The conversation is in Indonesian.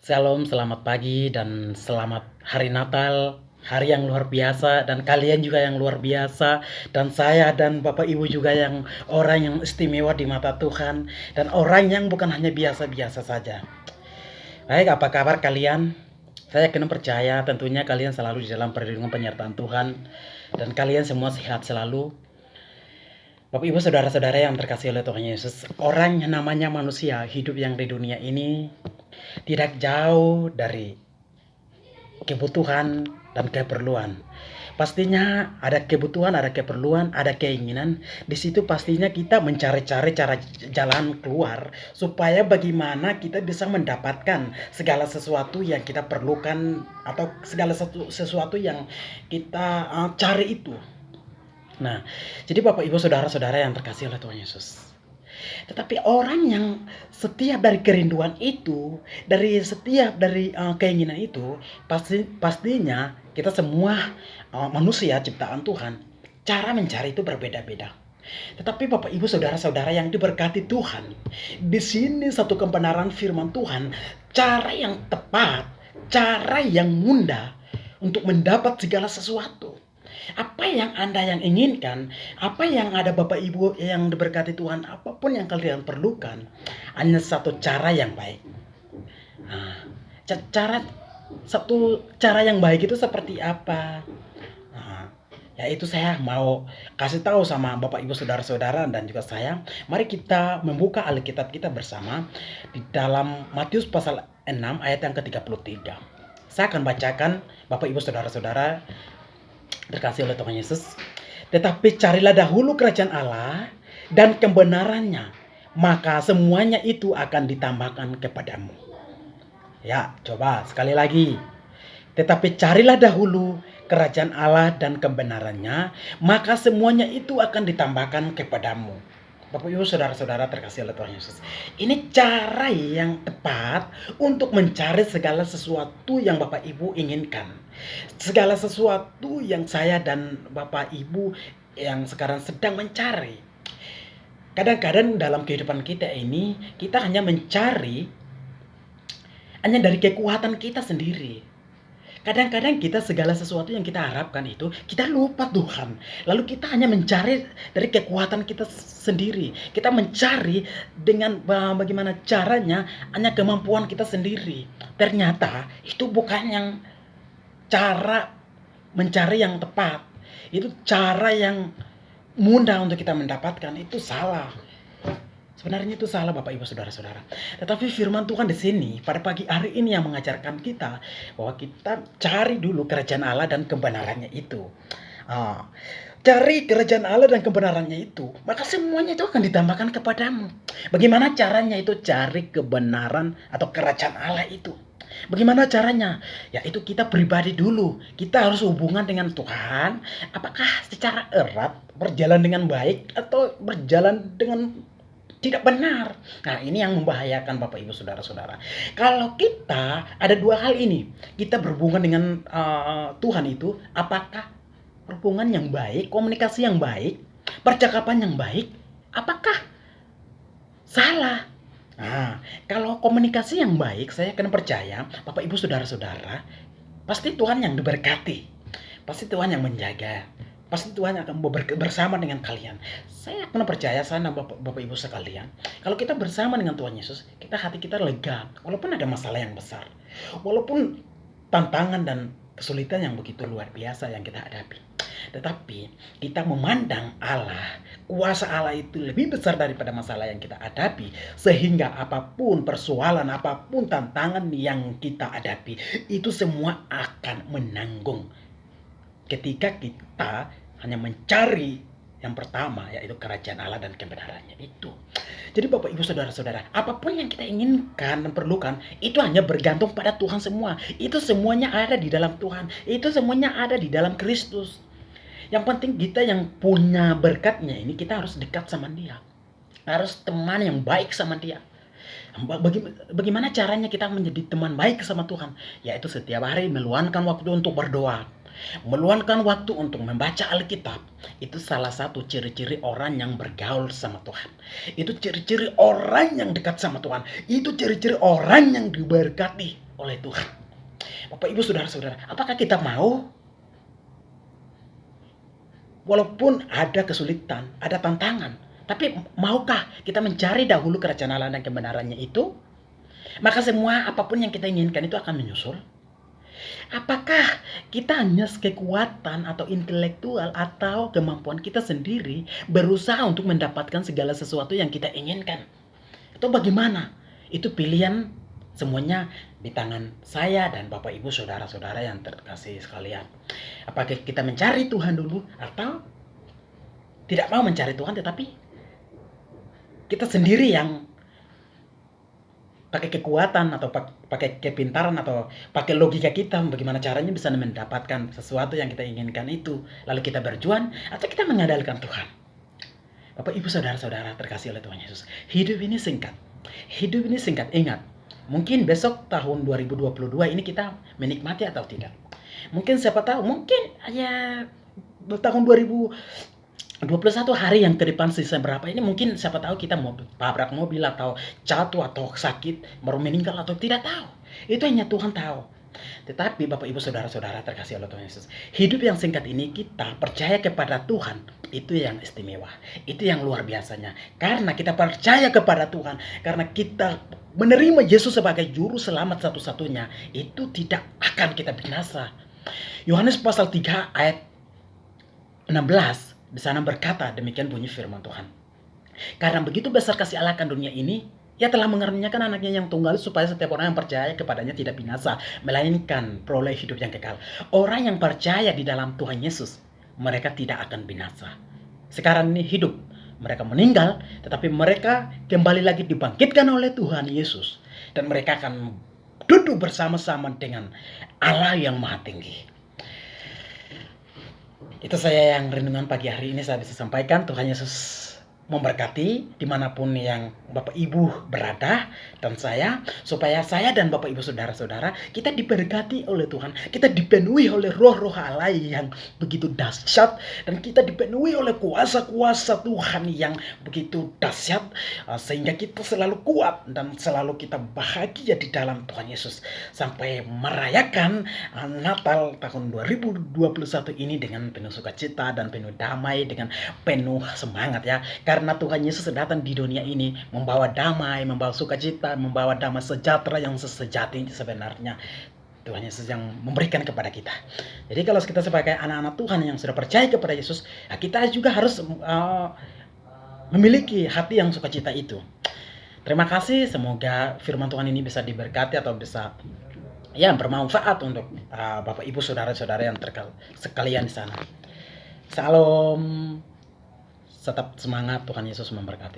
Shalom, selamat pagi dan selamat hari Natal, hari yang luar biasa dan kalian juga yang luar biasa dan saya dan Bapak Ibu juga yang orang yang istimewa di mata Tuhan dan orang yang bukan hanya biasa-biasa saja. Baik, apa kabar kalian? Saya yakin percaya tentunya kalian selalu di dalam perlindungan penyertaan Tuhan dan kalian semua sehat selalu. Bapak Ibu saudara-saudara yang terkasih oleh Tuhan Yesus, orang yang namanya manusia hidup yang di dunia ini tidak jauh dari kebutuhan dan keperluan. Pastinya ada kebutuhan, ada keperluan, ada keinginan. Di situ pastinya kita mencari-cari cara jalan keluar supaya bagaimana kita bisa mendapatkan segala sesuatu yang kita perlukan atau segala sesuatu yang kita cari itu. Nah, jadi Bapak Ibu saudara-saudara yang terkasih oleh Tuhan Yesus. Tetapi orang yang setiap dari kerinduan itu, dari keinginan itu, pastinya kita semua manusia ciptaan Tuhan, cara mencari itu berbeda-beda. Tetapi Bapak Ibu saudara-saudara yang diberkati Tuhan, di sini satu kebenaran firman Tuhan, cara yang tepat, cara yang mudah untuk mendapat segala sesuatu. Apa yang Anda yang inginkan, apa yang ada Bapak Ibu yang diberkati Tuhan, apapun yang kalian perlukan, hanya satu cara yang baik. Nah, cara satu cara yang baik itu seperti apa? Nah, yaitu saya mau kasih tahu sama Bapak Ibu saudara-saudara dan juga saya, mari kita membuka Alkitab kita bersama di dalam Matius pasal 6 ayat yang ke-33. Saya akan bacakan Bapak Ibu saudara-saudara terkasih oleh Tuhan Yesus. Tetapi carilah dahulu kerajaan Allah dan kebenarannya, maka semuanya itu akan ditambahkan kepadamu. Ya, coba sekali lagi. Tetapi carilah dahulu kerajaan Allah dan kebenarannya, maka semuanya itu akan ditambahkan kepadamu. Bapak Ibu saudara-saudara terkasih oleh Tuhan Yesus. Ini cara yang tepat untuk mencari segala sesuatu yang Bapak Ibu inginkan. Segala sesuatu yang saya dan Bapak Ibu yang sekarang sedang mencari. Kadang-kadang dalam kehidupan kita ini, kita hanya mencari hanya dari kekuatan kita sendiri. Kadang-kadang kita segala sesuatu yang kita harapkan itu, kita lupa Tuhan. Lalu kita hanya mencari dari kekuatan kita sendiri. Kita mencari dengan bagaimana caranya, hanya kemampuan kita sendiri. Ternyata itu bukan yang cara mencari yang tepat. Itu cara yang mudah untuk kita mendapatkan. Itu salah. Sebenarnya itu salah Bapak Ibu Saudara-saudara. Tetapi firman Tuhan di sini pada pagi hari ini yang mengajarkan kita bahwa kita cari dulu kerajaan Allah dan kebenarannya itu. Cari kerajaan Allah dan kebenarannya itu, maka semuanya itu akan ditambahkan kepadamu. Bagaimana caranya itu cari kebenaran atau kerajaan Allah itu? Bagaimana caranya? Yaitu kita pribadi dulu. Kita harus hubungan dengan Tuhan. Apakah secara erat berjalan dengan baik atau berjalan dengan tidak benar. Nah, ini yang membahayakan Bapak Ibu saudara-saudara. Kalau kita ada dua hal ini, kita berhubungan dengan Tuhan itu, apakah hubungan yang baik, komunikasi yang baik, percakapan yang baik, apakah salah? Nah, kalau komunikasi yang baik, saya akan percaya Bapak Ibu saudara-saudara, pasti Tuhan yang diberkati. Pasti Tuhan yang menjaga. Pasti Tuhan akan bersama dengan kalian. Saya akan percaya sana Bapak Ibu sekalian. Kalau kita bersama dengan Tuhan Yesus, hati kita lega. Walaupun ada masalah yang besar. Walaupun tantangan dan kesulitan yang begitu luar biasa yang kita hadapi. Tetapi kita memandang Allah, kuasa Allah itu lebih besar daripada masalah yang kita hadapi. Sehingga apapun persoalan, apapun tantangan yang kita hadapi, itu semua akan menanggung. Ketika kita hanya mencari yang pertama, yaitu kerajaan Allah dan kebenarannya itu. Jadi Bapak Ibu saudara-saudara, apapun yang kita inginkan dan perlukan, itu hanya bergantung pada Tuhan semua. Itu semuanya ada di dalam Tuhan. Itu semuanya ada di dalam Kristus. Yang penting kita yang punya berkatnya ini, kita harus dekat sama dia. Harus teman yang baik sama dia. Bagaimana caranya kita menjadi teman baik sama Tuhan? Yaitu setiap hari meluangkan waktu untuk berdoa. Meluangkan waktu untuk membaca Alkitab. Itu salah satu ciri-ciri orang yang bergaul sama Tuhan. Itu ciri-ciri orang yang dekat sama Tuhan. Itu ciri-ciri orang yang diberkati. oleh Tuhan. Bapak Ibu saudara-saudara, apakah kita mau walaupun ada kesulitan, ada tantangan, tapi maukah kita mencari dahulu kerajaan Allah dan kebenarannya itu? Maka semua apapun yang kita inginkan itu akan menyusul. Apakah kita hanya kekuatan atau intelektual atau kemampuan kita sendiri berusaha untuk mendapatkan segala sesuatu yang kita inginkan? Atau bagaimana? Itu pilihan semuanya di tangan saya dan Bapak Ibu saudara-saudara yang terkasih sekalian. Apakah kita mencari Tuhan dulu atau tidak mau mencari Tuhan tetapi kita sendiri yang pakai kekuatan atau pakai kepintaran atau pakai logika kita bagaimana caranya bisa mendapatkan sesuatu yang kita inginkan itu, lalu kita berjuang atau kita mengandalkan Tuhan. Bapak Ibu saudara-saudara terkasih oleh Tuhan Yesus, hidup ini singkat. Hidup ini singkat, ingat. Mungkin besok tahun 2022 ini kita menikmati atau tidak. Mungkin siapa tahu, mungkin hanya tahun 2021 hari yang ke depan sisa berapa ini, mungkin siapa tahu kita mau tabrak mobil atau jatuh atau sakit, baru meninggal atau tidak tahu. Itu hanya Tuhan tahu. Tetapi Bapak Ibu saudara-saudara terkasih oleh Tuhan Yesus, hidup yang singkat ini kita percaya kepada Tuhan, itu yang istimewa, itu yang luar biasanya. Karena kita percaya kepada Tuhan, karena kita menerima Yesus sebagai juru selamat satu-satunya, itu tidak akan kita binasa. Yohanes pasal 3 ayat 16 di sana berkata, demikian bunyi firman Tuhan. Karena begitu besar kasih Allah akan dunia ini, Ia telah mengaruniakan anaknya yang tunggal supaya setiap orang yang percaya kepadanya tidak binasa, melainkan peroleh hidup yang kekal. Orang yang percaya di dalam Tuhan Yesus, mereka tidak akan binasa. Sekarang ini hidup, mereka meninggal, tetapi mereka kembali lagi dibangkitkan oleh Tuhan Yesus. Dan mereka akan duduk bersama-sama dengan Allah yang maha tinggi. Itu saya yang renungan pagi hari ini saya bisa sampaikan. Tuhan Yesus memberkati dimanapun yang Bapak Ibu berada dan saya, supaya saya dan Bapak Ibu saudara-saudara kita diberkati oleh Tuhan, kita dipenuhi oleh roh-roh Allah yang begitu dahsyat, dan kita dipenuhi oleh kuasa-kuasa Tuhan yang begitu dahsyat, sehingga kita selalu kuat dan selalu kita bahagia di dalam Tuhan Yesus sampai merayakan Natal tahun 2021 ini dengan penuh sukacita dan penuh damai, dengan penuh semangat ya. Karena Tuhan Yesus datang di dunia ini membawa damai, membawa sukacita, membawa damai sejahtera yang sejati sebenarnya. Tuhan Yesus yang memberikan kepada kita. Jadi kalau kita sebagai anak-anak Tuhan yang sudah percaya kepada Yesus, kita juga harus memiliki hati yang sukacita itu. Terima kasih, semoga firman Tuhan ini bisa diberkati atau bisa bermanfaat untuk Bapak Ibu saudara-saudara yang sekalian di sana. Salam. Tetap semangat, Tuhan Yesus memberkati.